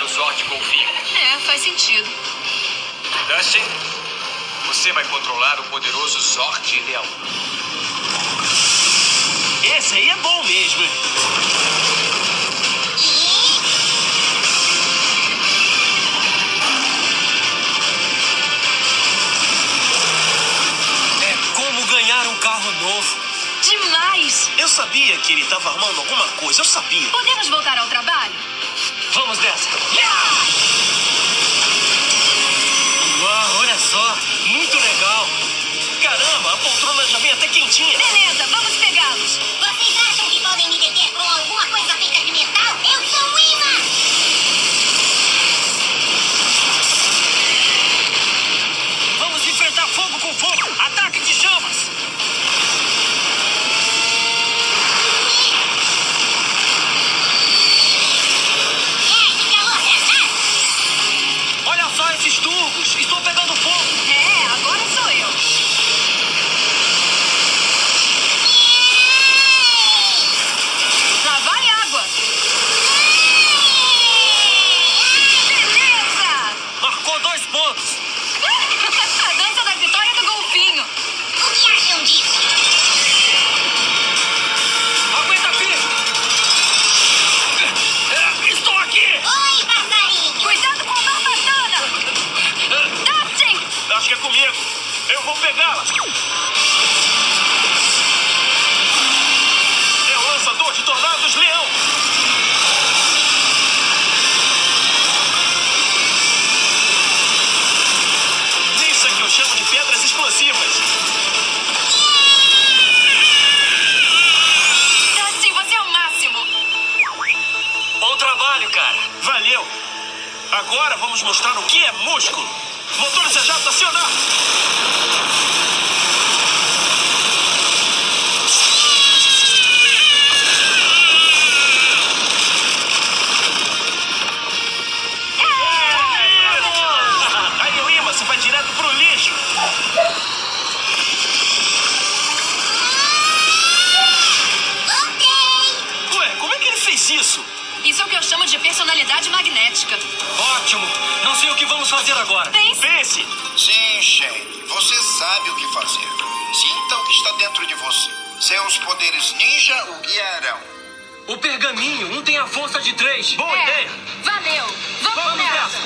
o Zord Golfinho. Faz sentido. Dustin, você vai controlar o poderoso Zord Leão. Esse aí é bom mesmo. É como ganhar um carro novo. Demais! Eu sabia que ele estava armando alguma coisa, eu sabia. Podemos voltar ao trabalho? Vamos nessa. Uau, olha só, muito legal. Caramba, a poltrona já vem até quentinha. Beleza, vamos pegá-los. Vocês acham que podem me deter com alguma coisa feita de metal? Eu sou um imã! Vamos enfrentar fogo com fogo. Ataque de chamas. Que calor é? Olha só esses tubos. Estou pegando fogo. Agora sou eu. Lá vai água. Beleza! Marcou 2 pontos. A dança da vitória do golfinho. O que acham disso? Aguenta firme. Estou aqui. Oi, passarinho! Cuidado com a barbatana. Dustin! Acho que é comigo. Eu vou pegá-la. É o lançador de tornados leão. Isso é que eu chamo de pedras explosivas. Dustin, você é o máximo. Bom trabalho, cara. Valeu. Agora vamos mostrar o que é músculo. Motores a jato acionar. Aí o imã, você vai direto pro lixo. Voltei! Ué, como é que ele fez isso? Isso é o que eu chamo de personalidade magnética. Ótimo. Não sei o que vamos fazer agora. Pense. Pense. Sim, Shane. Você sabe o que fazer. Sinta o que está dentro de você. Seus poderes ninja o guiarão. O pergaminho, um tem a força de 3. Boa ideia. Valeu. Vamos Vamos nessa. nessa.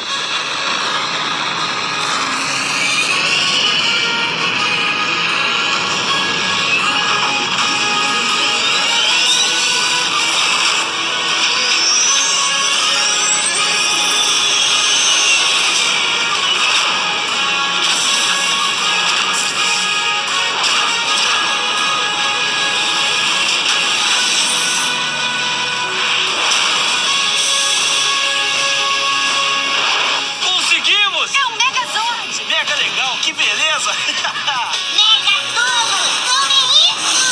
Conseguimos! É um Megazord. Mega legal, que beleza! Mega Turbo! Tome isso!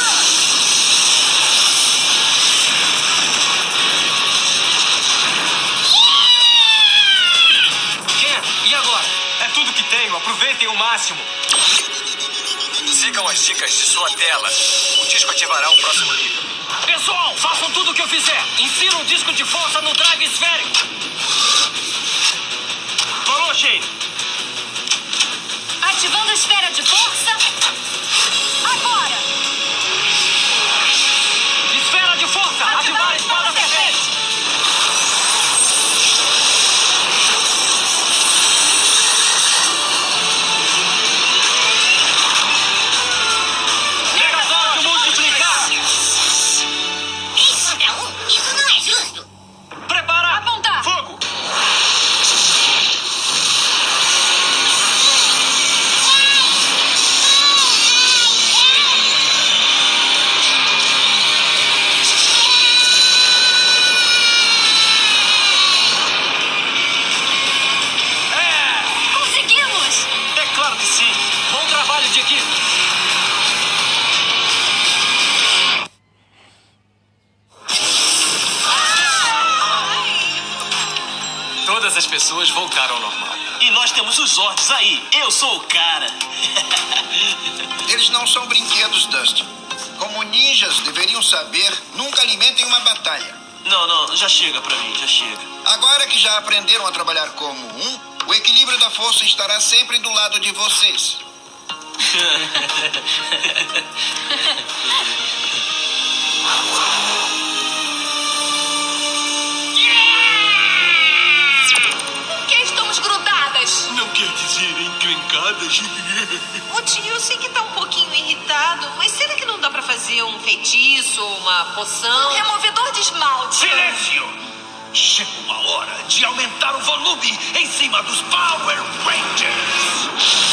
Ken, e agora? É tudo que tenho, aproveitem o máximo. Sigam as dicas de sua tela. O disco ativará o próximo nível. Pessoal, façam tudo o que eu fizer. Insira um disco de força no drive esférico. Falou, Shane. Ativando a esfera de força. Agora. Esfera de força, ativar a espada vermelha. Megazord multiplicar. 3 contra 1? Isso não é justo! Preparar. Apontar. Fogo. Conseguimos. É claro que sim. Bom trabalho de equipe. Todas as pessoas voltaram ao normal. E nós temos os Zords aí. Eu sou o cara. Eles não são brinquedos, Dustin. Como ninjas deveriam saber, nunca alimentem uma batalha. Não, já chega pra mim, já chega. Agora que já aprenderam a trabalhar como um, o equilíbrio da força estará sempre do lado de vocês. Por que estamos grudadas? Não quer dizer encrencadas? O tio, eu sei que tá um pouquinho irritado, mas será que não dá pra fazer um feitiço, uma poção? Um removedor de esmalte. Silêncio! Chegou a hora de aumentar o volume em cima dos Power Rangers!